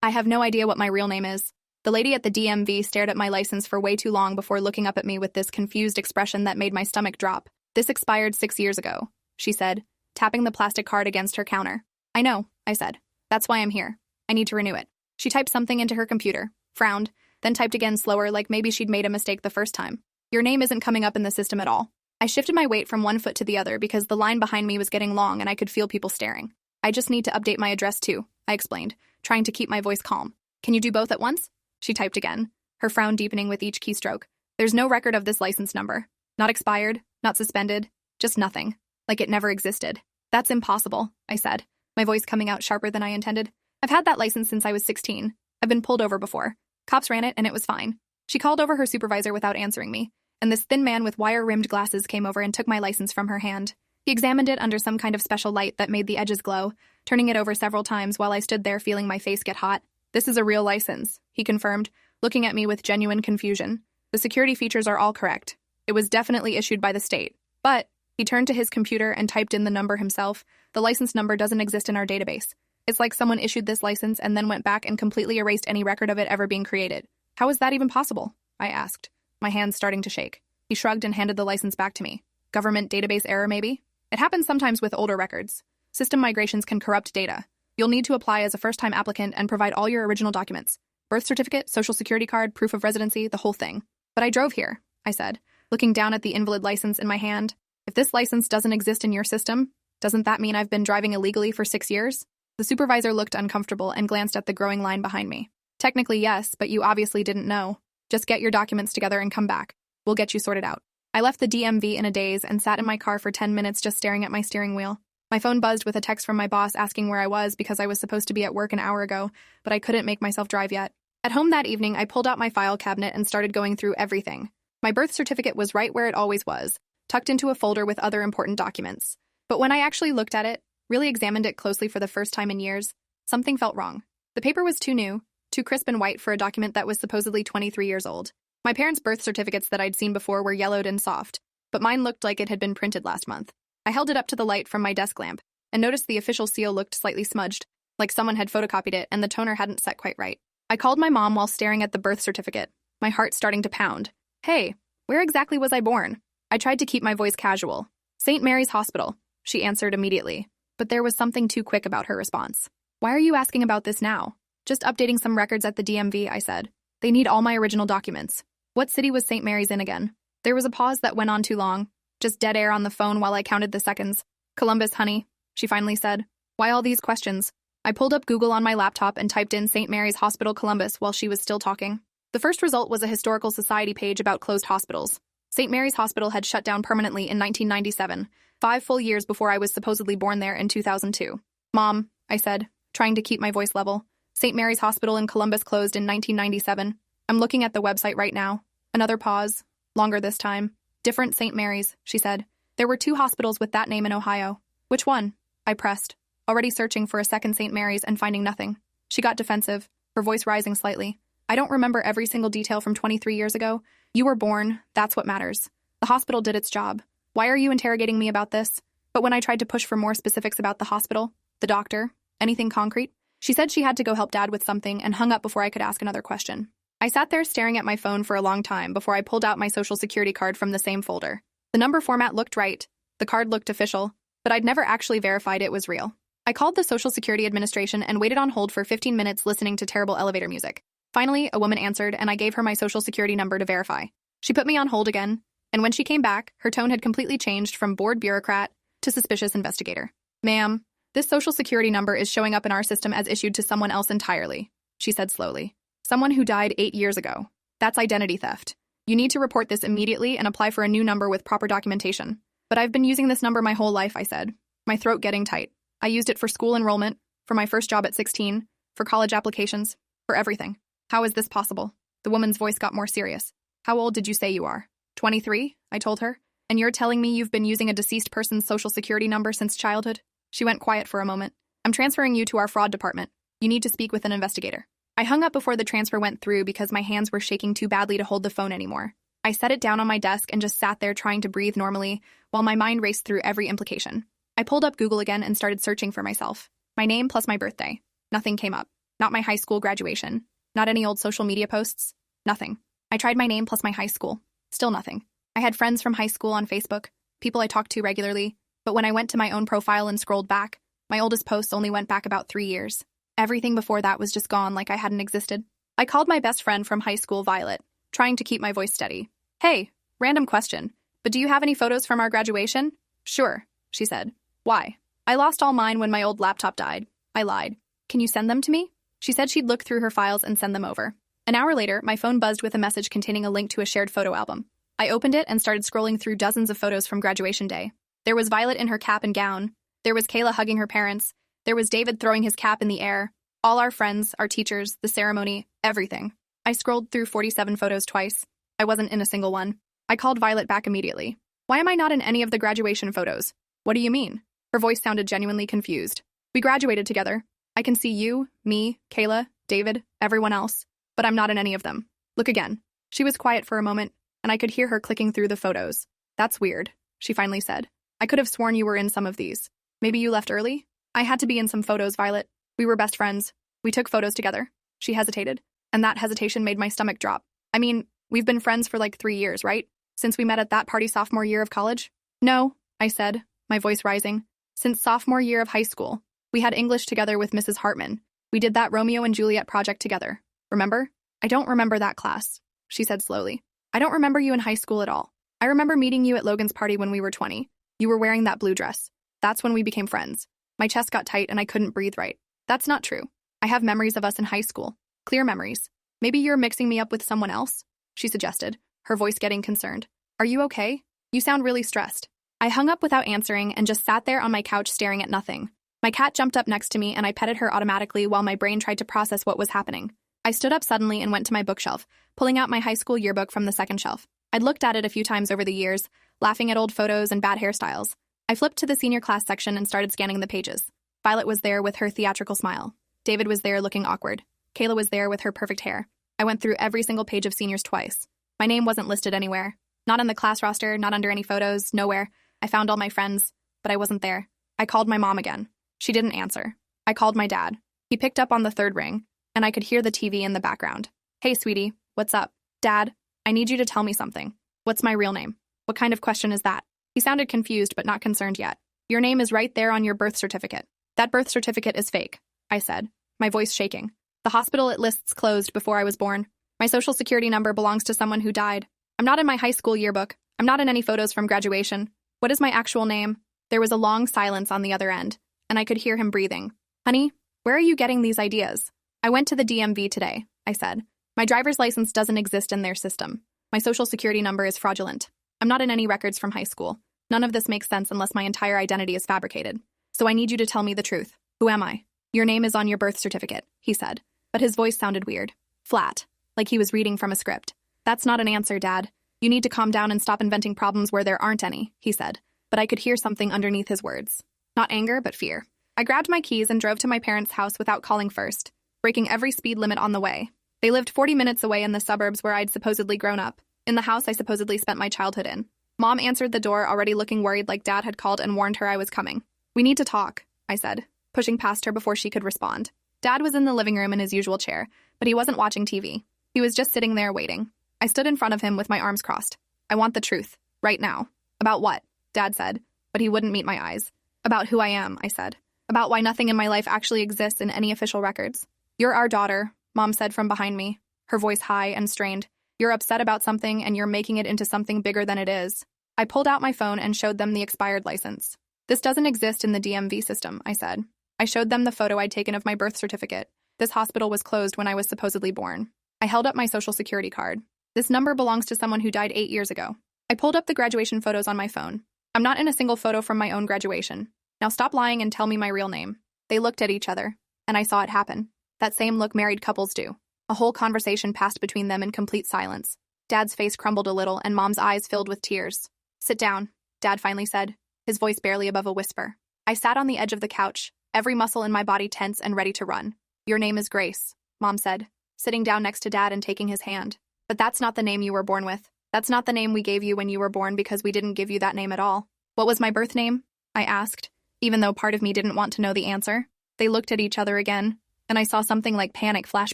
I have no idea what my real name is. The lady at the DMV stared at my license for way too long before looking up at me with this confused expression that made my stomach drop. This expired 6 years ago, she said, tapping the plastic card against her counter. I know, I said. That's why I'm here. I need to renew it. She typed something into her computer, frowned, then typed again slower like maybe she'd made a mistake the first time. Your name isn't coming up in the system at all. I shifted my weight from one foot to the other because the line behind me was getting long and I could feel people staring. I just need to update my address too, I explained, trying to keep my voice calm. Can you do both at once? She typed again, her frown deepening with each keystroke. There's no record of this license number. Not expired, not suspended, just nothing. Like it never existed. That's impossible, I said, my voice coming out sharper than I intended. I've had that license since I was 16. I've been pulled over before. Cops ran it and it was fine. She called over her supervisor without answering me, and this thin man with wire-rimmed glasses came over and took my license from her hand. He examined it under some kind of special light that made the edges glow, turning it over several times while I stood there feeling my face get hot. This is a real license, he confirmed, looking at me with genuine confusion. The security features are all correct. It was definitely issued by the state. But, he turned to his computer and typed in the number himself. The license number doesn't exist in our database. It's like someone issued this license and then went back and completely erased any record of it ever being created. How is that even possible? I asked, my hands starting to shake. He shrugged and handed the license back to me. Government database error, maybe? It happens sometimes with older records. System migrations can corrupt data. You'll need to apply as a first-time applicant and provide all your original documents. Birth certificate, social security card, proof of residency, the whole thing. But I drove here, I said, looking down at the invalid license in my hand. If this license doesn't exist in your system, doesn't that mean I've been driving illegally for 6 years? The supervisor looked uncomfortable and glanced at the growing line behind me. Technically, yes, but you obviously didn't know. Just get your documents together and come back. We'll get you sorted out. I left the DMV in a daze and sat in my car for 10 minutes just staring at my steering wheel. My phone buzzed with a text from my boss asking where I was because I was supposed to be at work an hour ago, but I couldn't make myself drive yet. At home that evening, I pulled out my file cabinet and started going through everything. My birth certificate was right where it always was, tucked into a folder with other important documents. But when I actually looked at it, really examined it closely for the first time in years, something felt wrong. The paper was too new, too crisp and white for a document that was supposedly 23 years old. My parents' birth certificates that I'd seen before were yellowed and soft, but mine looked like it had been printed last month. I held it up to the light from my desk lamp and noticed the official seal looked slightly smudged, like someone had photocopied it and the toner hadn't set quite right. I called my mom while staring at the birth certificate, my heart starting to pound. Hey, where exactly was I born? I tried to keep my voice casual. St. Mary's Hospital, she answered immediately, but there was something too quick about her response. Why are you asking about this now? Just updating some records at the DMV, I said. They need all my original documents. What city was St. Mary's in again? There was a pause that went on too long, just dead air on the phone while I counted the seconds. Columbus, honey, she finally said. Why all these questions? I pulled up Google on my laptop and typed in St. Mary's Hospital Columbus while she was still talking. The first result was a historical society page about closed hospitals. St. Mary's Hospital had shut down permanently in 1997, 5 full years before I was supposedly born there in 2002. Mom, I said, trying to keep my voice level. St. Mary's Hospital in Columbus closed in 1997. I'm looking at the website right now. Another pause. Longer this time. Different St. Mary's, she said. There were 2 hospitals with that name in Ohio. Which one? I pressed, already searching for a second St. Mary's and finding nothing. She got defensive, her voice rising slightly. I don't remember every single detail from 23 years ago. You were born, that's what matters. The hospital did its job. Why are you interrogating me about this? But when I tried to push for more specifics about the hospital, the doctor, anything concrete, she said she had to go help Dad with something and hung up before I could ask another question. I sat there staring at my phone for a long time before I pulled out my social security card from the same folder. The number format looked right, the card looked official, but I'd never actually verified it was real. I called the Social Security Administration and waited on hold for 15 minutes listening to terrible elevator music. Finally, a woman answered, and I gave her my social security number to verify. She put me on hold again, and when she came back, her tone had completely changed from bored bureaucrat to suspicious investigator. Ma'am, this social security number is showing up in our system as issued to someone else entirely, she said slowly. Someone who died 8 years ago. That's identity theft. You need to report this immediately and apply for a new number with proper documentation. But I've been using this number my whole life, I said, my throat getting tight. I used it for school enrollment, for my first job at 16, for college applications, for everything. How is this possible? The woman's voice got more serious. How old did you say you are? 23, I told her. And you're telling me you've been using a deceased person's social security number since childhood? She went quiet for a moment. I'm transferring you to our fraud department. You need to speak with an investigator. I hung up before the transfer went through because my hands were shaking too badly to hold the phone anymore. I set it down on my desk and just sat there trying to breathe normally while my mind raced through every implication. I pulled up Google again and started searching for myself. My name plus my birthday. Nothing came up. Not my high school graduation. Not any old social media posts. Nothing. I tried my name plus my high school. Still nothing. I had friends from high school on Facebook, people I talked to regularly, but when I went to my own profile and scrolled back, my oldest posts only went back about 3 years. Everything before that was just gone like I hadn't existed. I called my best friend from high school, Violet, trying to keep my voice steady. Hey, random question, but do you have any photos from our graduation? Sure, she said. Why? I lost all mine when my old laptop died. I lied. Can you send them to me? She said she'd look through her files and send them over. An hour later, my phone buzzed with a message containing a link to a shared photo album. I opened it and started scrolling through dozens of photos from graduation day. There was Violet in her cap and gown. There was Kayla hugging her parents. There was David throwing his cap in the air. All our friends, our teachers, the ceremony, everything. I scrolled through 47 photos twice. I wasn't in a single one. I called Violet back immediately. Why am I not in any of the graduation photos? What do you mean? Her voice sounded genuinely confused. We graduated together. I can see you, me, Kayla, David, everyone else, but I'm not in any of them. Look again. She was quiet for a moment, and I could hear her clicking through the photos. That's weird, she finally said. I could have sworn you were in some of these. Maybe you left early? I had to be in some photos, Violet. We were best friends. We took photos together. She hesitated, and that hesitation made my stomach drop. I mean, we've been friends for like 3 years, right? Since we met at that party sophomore year of college? No, I said, my voice rising. Since sophomore year of high school. We had English together with Mrs. Hartman. We did that Romeo and Juliet project together. Remember? I don't remember that class, she said slowly. I don't remember you in high school at all. I remember meeting you at Logan's party when we were 20. You were wearing that blue dress. That's when we became friends. My chest got tight and I couldn't breathe right. That's not true. I have memories of us in high school. Clear memories. Maybe you're mixing me up with someone else? She suggested, her voice getting concerned. Are you okay? You sound really stressed. I hung up without answering and just sat there on my couch staring at nothing. My cat jumped up next to me and I petted her automatically while my brain tried to process what was happening. I stood up suddenly and went to my bookshelf, pulling out my high school yearbook from the second shelf. I'd looked at it a few times over the years, laughing at old photos and bad hairstyles. I flipped to the senior class section and started scanning the pages. Violet was there with her theatrical smile. David was there looking awkward. Kayla was there with her perfect hair. I went through every single page of seniors twice. My name wasn't listed anywhere. Not on the class roster, not under any photos, nowhere. I found all my friends, but I wasn't there. I called my mom again. She didn't answer. I called my dad. He picked up on the third ring, and I could hear the TV in the background. Hey, sweetie, what's up? Dad, I need you to tell me something. What's my real name? What kind of question is that? He sounded confused but not concerned yet. Your name is right there on your birth certificate. That birth certificate is fake, I said, my voice shaking. The hospital it lists closed before I was born. My social security number belongs to someone who died. I'm not in my high school yearbook. I'm not in any photos from graduation. What is my actual name? There was a long silence on the other end, and I could hear him breathing. Honey, where are you getting these ideas? I went to the DMV today, I said. My driver's license doesn't exist in their system. My social security number is fraudulent. I'm not in any records from high school. None of this makes sense unless my entire identity is fabricated. So I need you to tell me the truth. Who am I? Your name is on your birth certificate, he said, but his voice sounded weird. Flat, like he was reading from a script. That's not an answer, Dad. You need to calm down and stop inventing problems where there aren't any, he said, but I could hear something underneath his words. Not anger, but fear. I grabbed my keys and drove to my parents' house without calling first, breaking every speed limit on the way. They lived 40 minutes away in the suburbs where I'd supposedly grown up, in the house I supposedly spent my childhood in. Mom answered the door, already looking worried like Dad had called and warned her I was coming. We need to talk, I said, pushing past her before she could respond. Dad was in the living room in his usual chair, but he wasn't watching TV. He was just sitting there waiting. I stood in front of him with my arms crossed. I want the truth, right now. About what? Dad said, but he wouldn't meet my eyes. About who I am, I said. About why nothing in my life actually exists in any official records. You're our daughter, Mom said from behind me, her voice high and strained. You're upset about something and you're making it into something bigger than it is. I pulled out my phone and showed them the expired license. This doesn't exist in the DMV system, I said. I showed them the photo I'd taken of my birth certificate. This hospital was closed when I was supposedly born. I held up my social security card. This number belongs to someone who died 8 years ago. I pulled up the graduation photos on my phone. I'm not in a single photo from my own graduation. Now stop lying and tell me my real name. They looked at each other, and I saw it happen. That same look married couples do. A whole conversation passed between them in complete silence. Dad's face crumbled a little and Mom's eyes filled with tears. Sit down, Dad finally said, his voice barely above a whisper. I sat on the edge of the couch, every muscle in my body tense and ready to run. Your name is Grace, Mom said, sitting down next to Dad and taking his hand. But that's not the name you were born with. That's not the name we gave you when you were born because we didn't give you that name at all. What was my birth name? I asked, even though part of me didn't want to know the answer. They looked at each other again, and I saw something like panic flash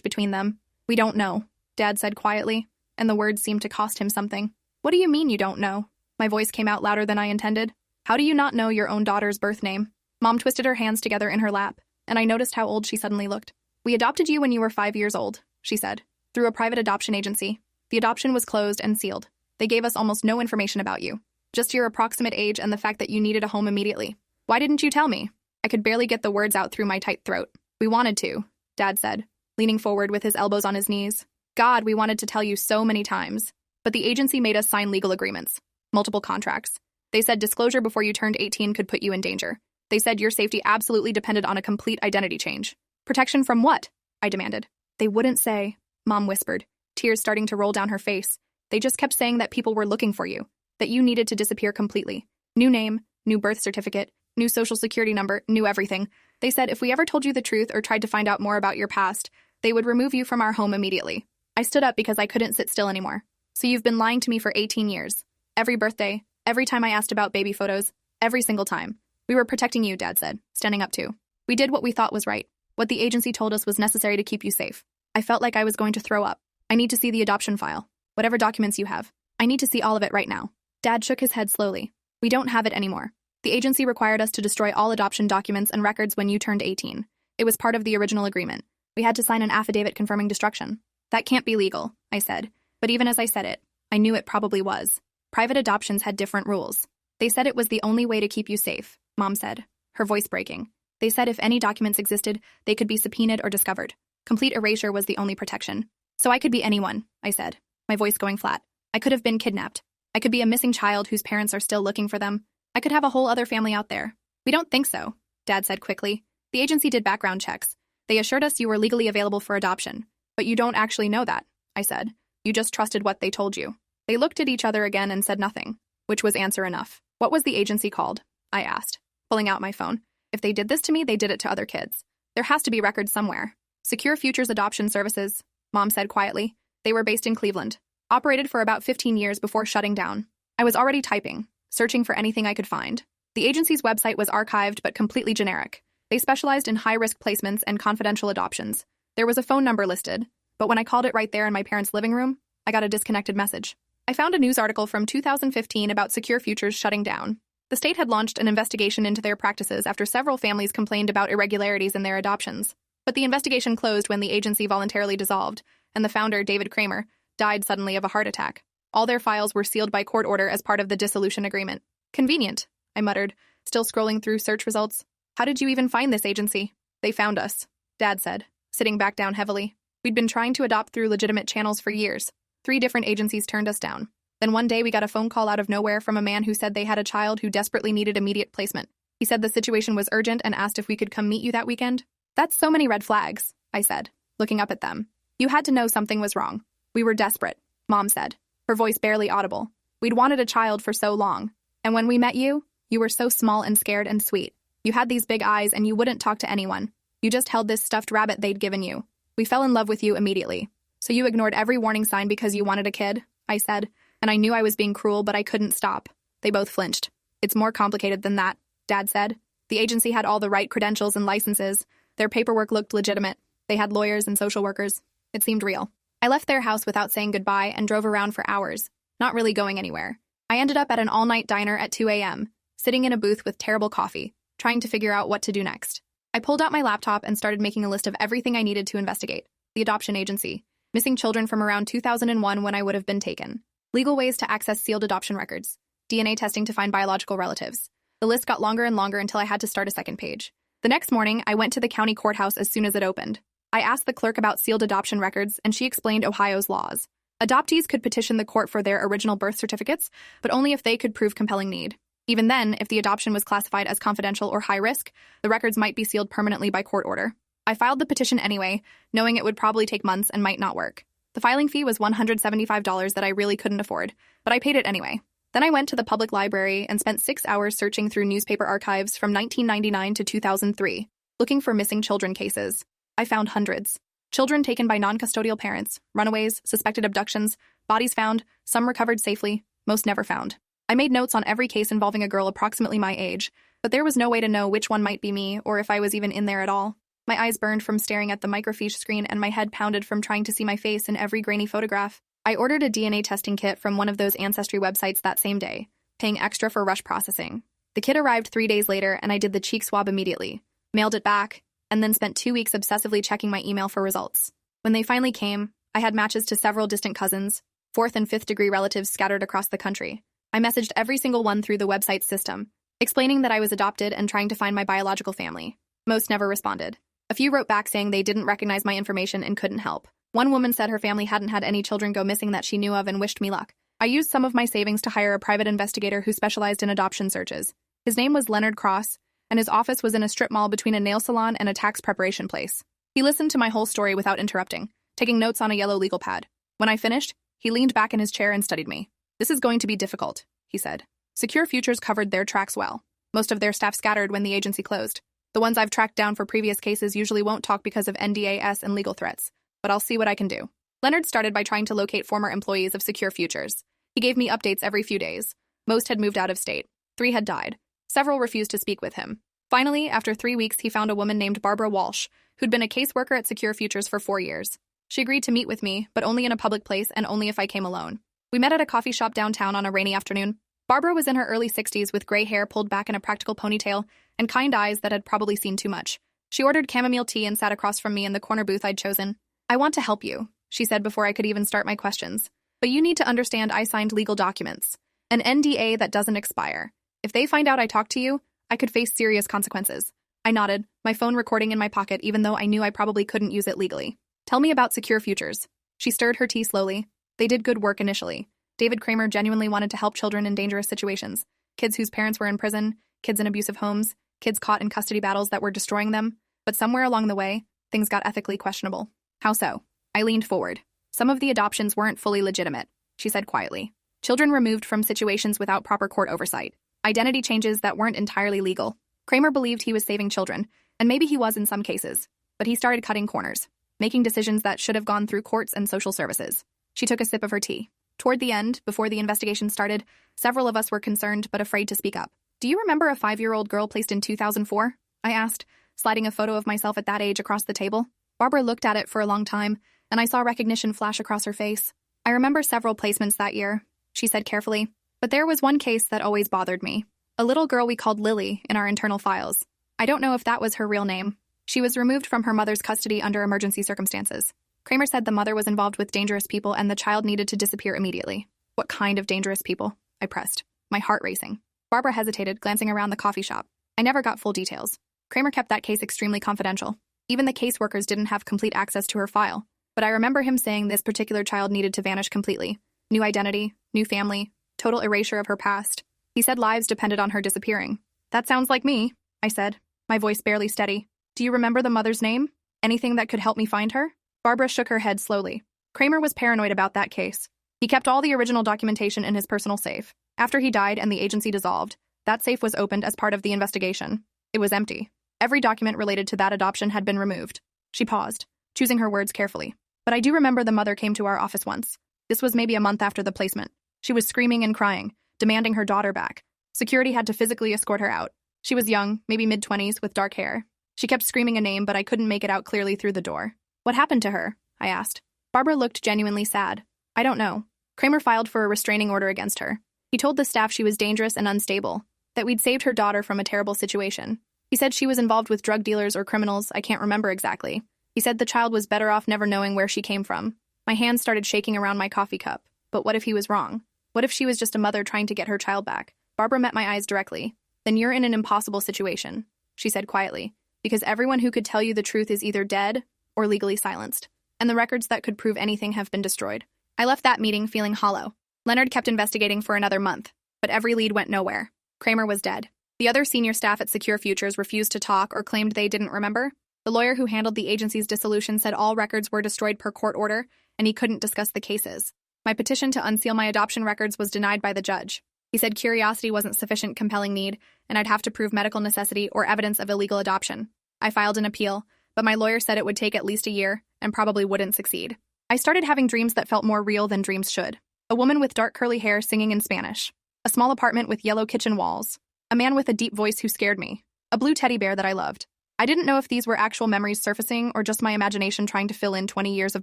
between them. "We don't know," Dad said quietly, and the words seemed to cost him something. "What do you mean you don't know?" My voice came out louder than I intended. "How do you not know your own daughter's birth name?" Mom twisted her hands together in her lap, and I noticed how old she suddenly looked. "We adopted you when you were 5 years old," she said, "through a private adoption agency. The adoption was closed and sealed. They gave us almost no information about you, just your approximate age and the fact that you needed a home immediately. Why didn't you tell me?" I could barely get the words out through my tight throat. "We wanted to," Dad said, leaning forward with his elbows on his knees. "God, we wanted to tell you so many times. But the agency made us sign legal agreements, multiple contracts. They said disclosure before you turned 18 could put you in danger. They said your safety absolutely depended on a complete identity change." "Protection from what?" I demanded. "They wouldn't say," Mom whispered, tears starting to roll down her face. "They just kept saying that people were looking for you, that you needed to disappear completely. New name, new birth certificate, new social security number, new everything. They said if we ever told you the truth or tried to find out more about your past, they would remove you from our home immediately." I stood up because I couldn't sit still anymore. "So you've been lying to me for 18 years. Every birthday, every time I asked about baby photos, every single time." "We were protecting you," Dad said, standing up too. "We did what we thought was right. What the agency told us was necessary to keep you safe." I felt like I was going to throw up. "I need to see the adoption file. Whatever documents you have. I need to see all of it right now." Dad shook his head slowly. "We don't have it anymore. The agency required us to destroy all adoption documents and records when you turned 18. It was part of the original agreement. We had to sign an affidavit confirming destruction." "That can't be legal," I said. But even as I said it, I knew it probably was. Private adoptions had different rules. "They said it was the only way to keep you safe," Mom said, her voice breaking. "They said if any documents existed, they could be subpoenaed or discovered. Complete erasure was the only protection." "So I could be anyone," I said, my voice going flat. "I could have been kidnapped. I could be a missing child whose parents are still looking for them. I could have a whole other family out there." "We don't think so," Dad said quickly. "The agency did background checks. They assured us you were legally available for adoption. But you don't actually know that," I said. "You just trusted what they told you." They looked at each other again and said nothing, which was answer enough. "What was the agency called?" I asked, pulling out my phone. "If they did this to me, they did it to other kids. There has to be records somewhere." "Secure Futures Adoption Services," Mom said quietly. "They were based in Cleveland. Operated for about 15 years before shutting down." I was already typing, searching for anything I could find. The agency's website was archived but completely generic. They specialized in high-risk placements and confidential adoptions. There was a phone number listed, but when I called it right there in my parents' living room, I got a disconnected message. I found a news article from 2015 about Secure Futures shutting down. The state had launched an investigation into their practices after several families complained about irregularities in their adoptions. But the investigation closed when the agency voluntarily dissolved, and the founder, David Kramer, died suddenly of a heart attack. All their files were sealed by court order as part of the dissolution agreement. "Convenient," I muttered, still scrolling through search results. "How did you even find this agency?" "They found us," Dad said, sitting back down heavily. "We'd been trying to adopt through legitimate channels for years. 3 different agencies turned us down. Then one day we got a phone call out of nowhere from a man who said they had a child who desperately needed immediate placement. He said the situation was urgent and asked if we could come meet you that weekend." "That's so many red flags," I said, looking up at them. "You had to know something was wrong." "We were desperate," Mom said, her voice barely audible. "We'd wanted a child for so long. And when we met you, you were so small and scared and sweet. You had these big eyes and you wouldn't talk to anyone. You just held this stuffed rabbit they'd given you. We fell in love with you immediately. So you ignored every warning sign because you wanted a kid," I said, and I knew I was being cruel, but I couldn't stop. They both flinched. "It's more complicated than that," Dad said. "The agency had all the right credentials and licenses. Their paperwork looked legitimate. They had lawyers and social workers. It seemed real." I left their house without saying goodbye and drove around for hours, not really going anywhere. I ended up at an all-night diner at 2 a.m., sitting in a booth with terrible coffee, trying to figure out what to do next. I pulled out my laptop and started making a list of everything I needed to investigate. The adoption agency, missing children from around 2001 when I would have been taken, legal ways to access sealed adoption records, DNA testing to find biological relatives. The list got longer and longer until I had to start a second page. The next morning, I went to the county courthouse as soon as it opened. I asked the clerk about sealed adoption records, and she explained Ohio's laws. Adoptees could petition the court for their original birth certificates, but only if they could prove compelling need. Even then, if the adoption was classified as confidential or high risk, the records might be sealed permanently by court order. I filed the petition anyway, knowing it would probably take months and might not work. The filing fee was $175 that I really couldn't afford, but I paid it anyway. Then I went to the public library and spent 6 hours searching through newspaper archives from 1999 to 2003, looking for missing children cases. I found hundreds. Children taken by non-custodial parents, runaways, suspected abductions, bodies found, some recovered safely, most never found. I made notes on every case involving a girl approximately my age, but there was no way to know which one might be me or if I was even in there at all. My eyes burned from staring at the microfiche screen and my head pounded from trying to see my face in every grainy photograph. I ordered a DNA testing kit from one of those ancestry websites that same day, paying extra for rush processing. The kit arrived 3 days later and I did the cheek swab immediately, mailed it back, and then spent 2 weeks obsessively checking my email for results. When they finally came, I had matches to several distant cousins, 4th and 5th degree relatives scattered across the country. I messaged every single one through the website's system, explaining that I was adopted and trying to find my biological family. Most never responded. A few wrote back saying they didn't recognize my information and couldn't help. One woman said her family hadn't had any children go missing that she knew of and wished me luck. I used some of my savings to hire a private investigator who specialized in adoption searches. His name was Leonard Cross, and his office was in a strip mall between a nail salon and a tax preparation place. He listened to my whole story without interrupting, taking notes on a yellow legal pad. When I finished, he leaned back in his chair and studied me. "This is going to be difficult," he said. Secure Futures covered their tracks well. Most of their staff scattered when the agency closed. The ones I've tracked down for previous cases usually won't talk because of NDAS and legal threats, but I'll see what I can do. Leonard started by trying to locate former employees of Secure Futures. He gave me updates every few days. Most had moved out of state. 3 had died. Several refused to speak with him. Finally, after 3 weeks, he found a woman named Barbara Walsh, who'd been a caseworker at Secure Futures for 4 years. She agreed to meet with me, but only in a public place and only if I came alone. We met at a coffee shop downtown on a rainy afternoon. Barbara was in her early 60s with gray hair pulled back in a practical ponytail and kind eyes that had probably seen too much. She ordered chamomile tea and sat across from me in the corner booth I'd chosen. "I want to help you," she said before I could even start my questions. "But you need to understand I signed legal documents. An NDA that doesn't expire. If they find out I talked to you, I could face serious consequences." I nodded, my phone recording in my pocket even though I knew I probably couldn't use it legally. "Tell me about Secure Futures." She stirred her tea slowly. They did good work initially. David Kramer genuinely wanted to help children in dangerous situations. Kids whose parents were in prison, kids in abusive homes, kids caught in custody battles that were destroying them. But somewhere along the way, things got ethically questionable. "How so?" I leaned forward. "Some of the adoptions weren't fully legitimate," she said quietly. "Children removed from situations without proper court oversight. Identity changes that weren't entirely legal. Kramer believed he was saving children, and maybe he was in some cases. But he started cutting corners, making decisions that should have gone through courts and social services." She took a sip of her tea. "Toward the end, before the investigation started, several of us were concerned but afraid to speak up. Do you remember a 5-year-old girl placed in 2004? I asked, sliding a photo of myself at that age across the table. Barbara looked at it for a long time, and I saw recognition flash across her face. "I remember several placements that year," she said carefully. "But there was one case that always bothered me. A little girl we called Lily in our internal files. I don't know if that was her real name. She was removed from her mother's custody under emergency circumstances. Kramer said the mother was involved with dangerous people and the child needed to disappear immediately." "What kind of dangerous people?" I pressed, my heart racing. Barbara hesitated, glancing around the coffee shop. "I never got full details. Kramer kept that case extremely confidential. Even the caseworkers didn't have complete access to her file. But I remember him saying this particular child needed to vanish completely. New identity, new family, total erasure of her past. He said lives depended on her disappearing." "That sounds like me," I said, my voice barely steady. "Do you remember the mother's name? Anything that could help me find her?" Barbara shook her head slowly. "Kramer was paranoid about that case. He kept all the original documentation in his personal safe. After he died and the agency dissolved, that safe was opened as part of the investigation. It was empty. Every document related to that adoption had been removed." She paused, choosing her words carefully. "But I do remember the mother came to our office once. This was maybe a month after the placement. She was screaming and crying, demanding her daughter back. Security had to physically escort her out. She was young, maybe mid-20s, with dark hair. She kept screaming a name, but I couldn't make it out clearly through the door." "What happened to her?" I asked. Barbara looked genuinely sad. "I don't know. Kramer filed for a restraining order against her. He told the staff she was dangerous and unstable, that we'd saved her daughter from a terrible situation. He said she was involved with drug dealers or criminals, I can't remember exactly. He said the child was better off never knowing where she came from." My hands started shaking around my coffee cup. But what if he was wrong? What if she was just a mother trying to get her child back? Barbara met my eyes directly. "Then you're in an impossible situation," she said quietly, "because everyone who could tell you the truth is either dead or legally silenced, and the records that could prove anything have been destroyed." I left that meeting feeling hollow. Leonard kept investigating for another month, but every lead went nowhere. Kramer was dead. The other senior staff at Secure Futures refused to talk or claimed they didn't remember. The lawyer who handled the agency's dissolution said all records were destroyed per court order, and he couldn't discuss the cases. My petition to unseal my adoption records was denied by the judge. He said curiosity wasn't sufficient compelling need, and I'd have to prove medical necessity or evidence of illegal adoption. I filed an appeal, but my lawyer said it would take at least a year and probably wouldn't succeed. I started having dreams that felt more real than dreams should. A woman with dark curly hair singing in Spanish. A small apartment with yellow kitchen walls. A man with a deep voice who scared me. A blue teddy bear that I loved. I didn't know if these were actual memories surfacing or just my imagination trying to fill in 20 years of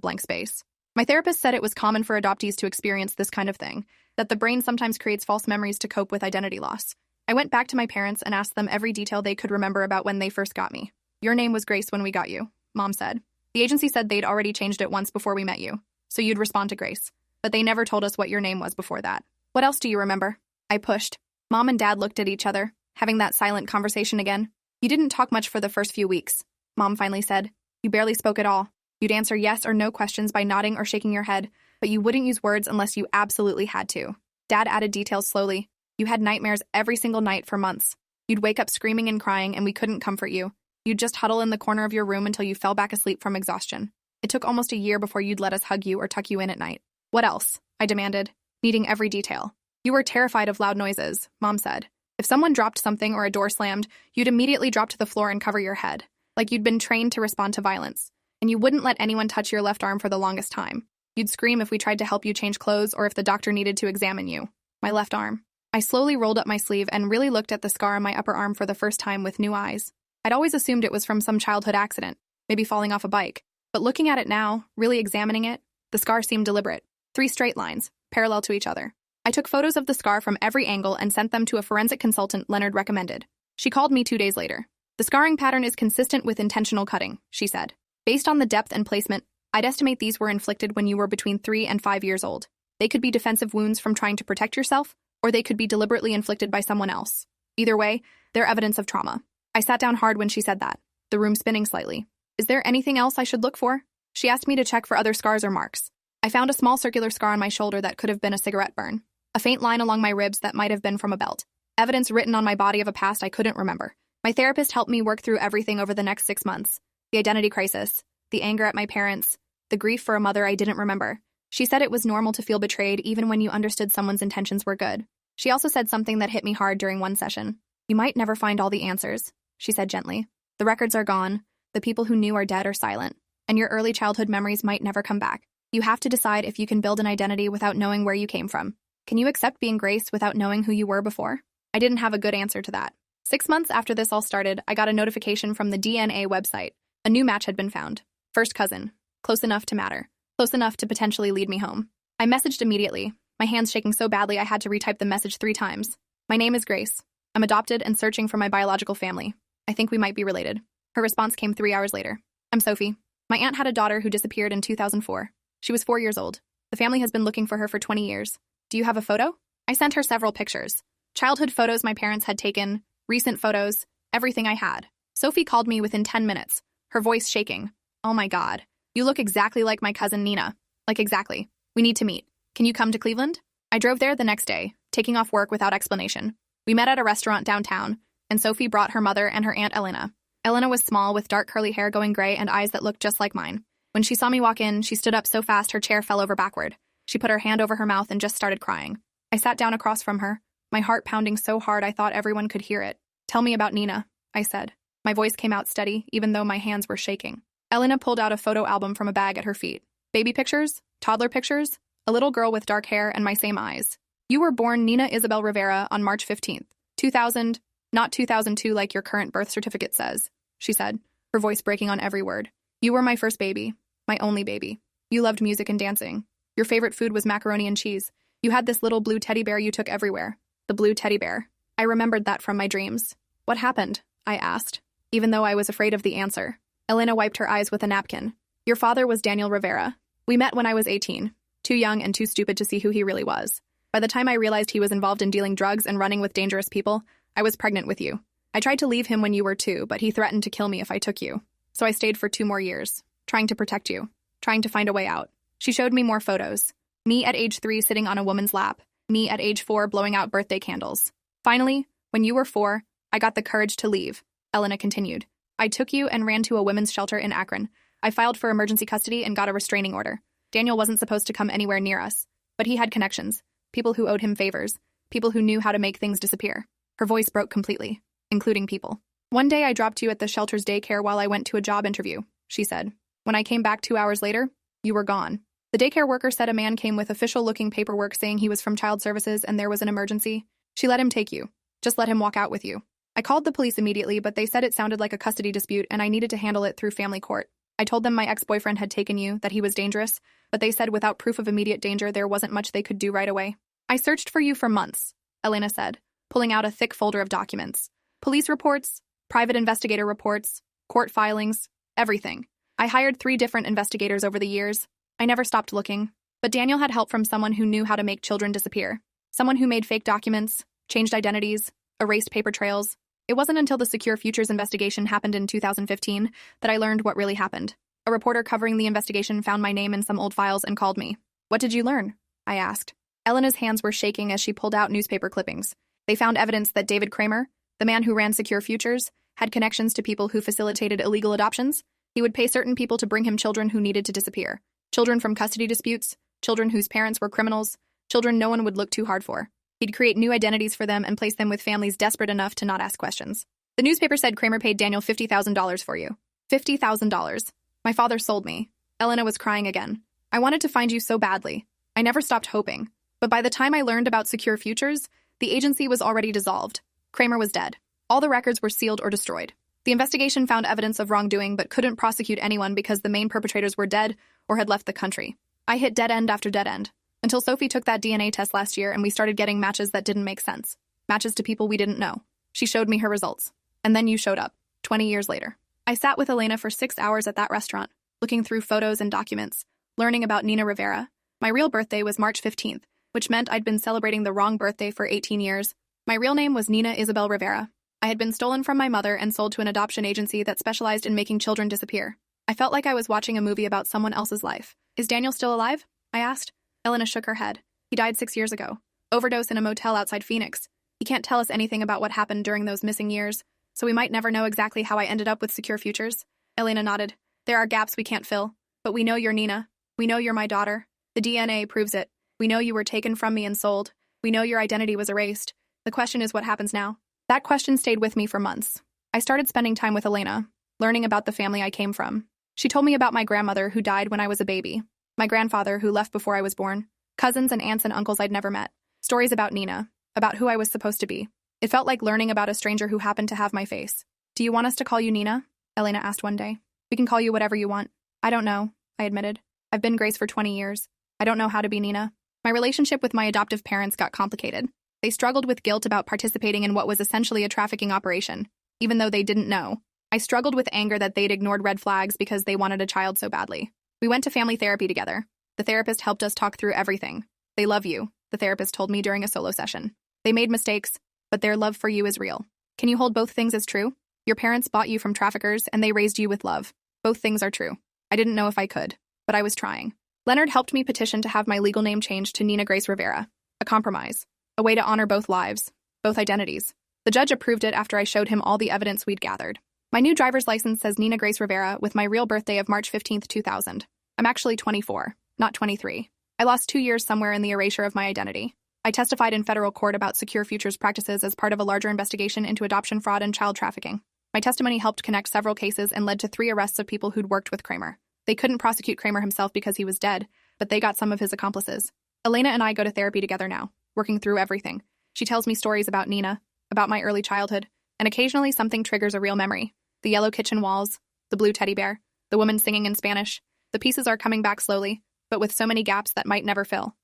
blank space. My therapist said it was common for adoptees to experience this kind of thing, that the brain sometimes creates false memories to cope with identity loss. I went back to my parents and asked them every detail they could remember about when they first got me. Your name was Grace when we got you, Mom said. The agency said they'd already changed it once before we met you, so you'd respond to Grace. But they never told us what your name was before that. What else do you remember? I pushed. Mom and Dad looked at each other, having that silent conversation again. You didn't talk much for the first few weeks, Mom finally said. You barely spoke at all. You'd answer yes or no questions by nodding or shaking your head, but you wouldn't use words unless you absolutely had to. Dad added details slowly. You had nightmares every single night for months. You'd wake up screaming and crying and we couldn't comfort you. You'd just huddle in the corner of your room until you fell back asleep from exhaustion. It took almost a year before you'd let us hug you or tuck you in at night. What else? I demanded, needing every detail. You were terrified of loud noises, Mom said. If someone dropped something or a door slammed, you'd immediately drop to the floor and cover your head, like you'd been trained to respond to violence. And you wouldn't let anyone touch your left arm for the longest time. You'd scream if we tried to help you change clothes or if the doctor needed to examine you. My left arm. I slowly rolled up my sleeve and really looked at the scar on my upper arm for the first time with new eyes. I'd always assumed it was from some childhood accident, maybe falling off a bike. But looking at it now, really examining it, the scar seemed deliberate. 3 straight lines, parallel to each other. I took photos of the scar from every angle and sent them to a forensic consultant Leonard recommended. She called me 2 days later. The scarring pattern is consistent with intentional cutting, she said. Based on the depth and placement, I'd estimate these were inflicted when you were between 3 and 5 years old. They could be defensive wounds from trying to protect yourself, or they could be deliberately inflicted by someone else. Either way, they're evidence of trauma. I sat down hard when she said that, the room spinning slightly. Is there anything else I should look for? She asked me to check for other scars or marks. I found a small circular scar on my shoulder that could have been a cigarette burn. A faint line along my ribs that might have been from a belt. Evidence written on my body of a past I couldn't remember. My therapist helped me work through everything over the next 6 months. The identity crisis, the anger at my parents, the grief for a mother I didn't remember. She said it was normal to feel betrayed even when you understood someone's intentions were good. She also said something that hit me hard during one session. You might never find all the answers, she said gently. The records are gone, the people who knew are dead or silent, and your early childhood memories might never come back. You have to decide if you can build an identity without knowing where you came from. Can you accept being Grace without knowing who you were before? I didn't have a good answer to that. 6 months after this all started, I got a notification from the DNA website. A new match had been found. First cousin. Close enough to matter. Close enough to potentially lead me home. I messaged immediately, my hands shaking so badly I had to retype the message 3 times. My name is Grace. I'm adopted and searching for my biological family. I think we might be related. Her response came 3 hours later. I'm Sophie. My aunt had a daughter who disappeared in 2004. She was 4 years old. The family has been looking for her for 20 years. Do you have a photo? I sent her several pictures. Childhood photos my parents had taken, recent photos, everything I had. Sophie called me within 10 minutes, her voice shaking. Oh my God. You look exactly like my cousin Nina. Like exactly. We need to meet. Can you come to Cleveland? I drove there the next day, taking off work without explanation. We met at a restaurant downtown, and Sophie brought her mother and her aunt Elena. Elena was small with dark curly hair going gray and eyes that looked just like mine. When she saw me walk in, she stood up so fast her chair fell over backward. She put her hand over her mouth and just started crying. I sat down across from her, my heart pounding so hard I thought everyone could hear it. Tell me about Nina, I said. My voice came out steady, even though my hands were shaking. Elena pulled out a photo album from a bag at her feet. Baby pictures? Toddler pictures? A little girl with dark hair and my same eyes. You were born Nina Isabel Rivera on March 15th, 2000, not 2002 like your current birth certificate says, she said, her voice breaking on every word. You were my first baby, my only baby. You loved music and dancing. Your favorite food was macaroni and cheese. You had this little blue teddy bear you took everywhere. The blue teddy bear. I remembered that from my dreams. What happened? I asked, even though I was afraid of the answer. Elena wiped her eyes with a napkin. Your father was Daniel Rivera. We met when I was 18, too young and too stupid to see who he really was. By the time I realized he was involved in dealing drugs and running with dangerous people, I was pregnant with you. I tried to leave him when you were 2, but he threatened to kill me if I took you. So I stayed for 2 more years, trying to protect you, trying to find a way out. She showed me more photos. Me at age 3 sitting on a woman's lap. Me at age 4 blowing out birthday candles. Finally, when you were 4, I got the courage to leave, Elena continued. I took you and ran to a women's shelter in Akron. I filed for emergency custody and got a restraining order. Daniel wasn't supposed to come anywhere near us, but he had connections, people who owed him favors, people who knew how to make things disappear. Her voice broke completely, including people. One day I dropped you at the shelter's daycare while I went to a job interview, she said. When I came back 2 hours later, you were gone. The daycare worker said a man came with official-looking paperwork saying he was from Child Services and there was an emergency. She let him take you. Just let him walk out with you. I called the police immediately, but they said it sounded like a custody dispute and I needed to handle it through family court. I told them my ex-boyfriend had taken you, that he was dangerous, but they said without proof of immediate danger, there wasn't much they could do right away. I searched for you for months, Elena said, pulling out a thick folder of documents. Police reports, private investigator reports, court filings, everything. I hired 3 different investigators over the years. I never stopped looking. But Daniel had help from someone who knew how to make children disappear. Someone who made fake documents, changed identities, erased paper trails. It wasn't until the Secure Futures investigation happened in 2015 that I learned what really happened. A reporter covering the investigation found my name in some old files and called me. What did you learn? I asked. Elena's hands were shaking as she pulled out newspaper clippings. They found evidence that David Kramer, the man who ran Secure Futures, had connections to people who facilitated illegal adoptions. He would pay certain people to bring him children who needed to disappear. Children from custody disputes, children whose parents were criminals, children no one would look too hard for. He'd create new identities for them and place them with families desperate enough to not ask questions. The newspaper said Kramer paid Daniel $50,000 for you. $50,000. My father sold me. Elena was crying again. I wanted to find you so badly. I never stopped hoping. But by the time I learned about Secure Futures, the agency was already dissolved. Kramer was dead. All the records were sealed or destroyed. The investigation found evidence of wrongdoing but couldn't prosecute anyone because the main perpetrators were dead or had left the country. I hit dead end after dead end, until Sophie took that DNA test last year and we started getting matches that didn't make sense. Matches to people we didn't know. She showed me her results. And then you showed up, 20 years later. I sat with Elena for 6 hours at that restaurant, looking through photos and documents, learning about Nina Rivera. My real birthday was March 15th, which meant I'd been celebrating the wrong birthday for 18 years. My real name was Nina Isabel Rivera. I had been stolen from my mother and sold to an adoption agency that specialized in making children disappear. I felt like I was watching a movie about someone else's life. Is Daniel still alive? I asked. Elena shook her head. He died 6 years ago. Overdose in a motel outside Phoenix. He can't tell us anything about what happened during those missing years, so we might never know exactly how I ended up with Secure Futures. Elena nodded. There are gaps we can't fill. But we know you're Nina. We know you're my daughter. The DNA proves it. We know you were taken from me and sold. We know your identity was erased. The question is what happens now? That question stayed with me for months. I started spending time with Elena, learning about the family I came from. She told me about my grandmother who died when I was a baby, my grandfather who left before I was born, cousins and aunts and uncles I'd never met, stories about Nina, about who I was supposed to be. It felt like learning about a stranger who happened to have my face. Do you want us to call you Nina? Elena asked one day. We can call you whatever you want. I don't know, I admitted. I've been Grace for 20 years. I don't know how to be Nina. My relationship with my adoptive parents got complicated. They struggled with guilt about participating in what was essentially a trafficking operation, even though they didn't know. I struggled with anger that they'd ignored red flags because they wanted a child so badly. We went to family therapy together. The therapist helped us talk through everything. They love you, the therapist told me during a solo session. They made mistakes, but their love for you is real. Can you hold both things as true? Your parents bought you from traffickers and they raised you with love. Both things are true. I didn't know if I could, but I was trying. Leonard helped me petition to have my legal name changed to Nina Grace Rivera. A compromise. A way to honor both lives, both identities. The judge approved it after I showed him all the evidence we'd gathered. My new driver's license says Nina Grace Rivera with my real birthday of March 15th, 2000. I'm actually 24, not 23. I lost 2 years somewhere in the erasure of my identity. I testified in federal court about Secure Futures practices as part of a larger investigation into adoption fraud and child trafficking. My testimony helped connect several cases and led to 3 arrests of people who'd worked with Kramer. They couldn't prosecute Kramer himself because he was dead, but they got some of his accomplices. Elena and I go to therapy together now, working through everything. She tells me stories about Nina, about my early childhood, and occasionally something triggers a real memory. The yellow kitchen walls, the blue teddy bear, the woman singing in Spanish. The pieces are coming back slowly, but with so many gaps that might never fill.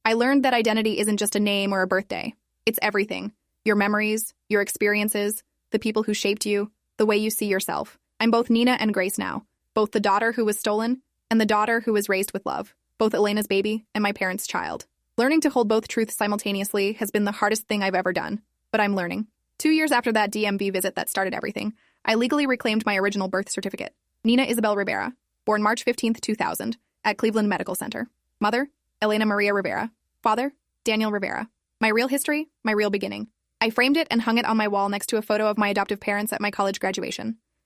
I learned that identity isn't just a name or a birthday. It's everything. Your memories, your experiences, the people who shaped you, the way you see yourself. I'm both Nina and Grace now, both the daughter who was stolen and the daughter who was raised with love, both Elena's baby and my parents' child. Learning to hold both truths simultaneously has been the hardest thing I've ever done, but I'm learning. 2 years after that DMV visit that started everything, I legally reclaimed my original birth certificate. Nina Isabel Rivera, born March 15th, 2000, at Cleveland Medical Center. Mother, Elena Maria Rivera. Father, Daniel Rivera. My real history, my real beginning. I framed it and hung it on my wall next to a photo of my adoptive parents at my college graduation.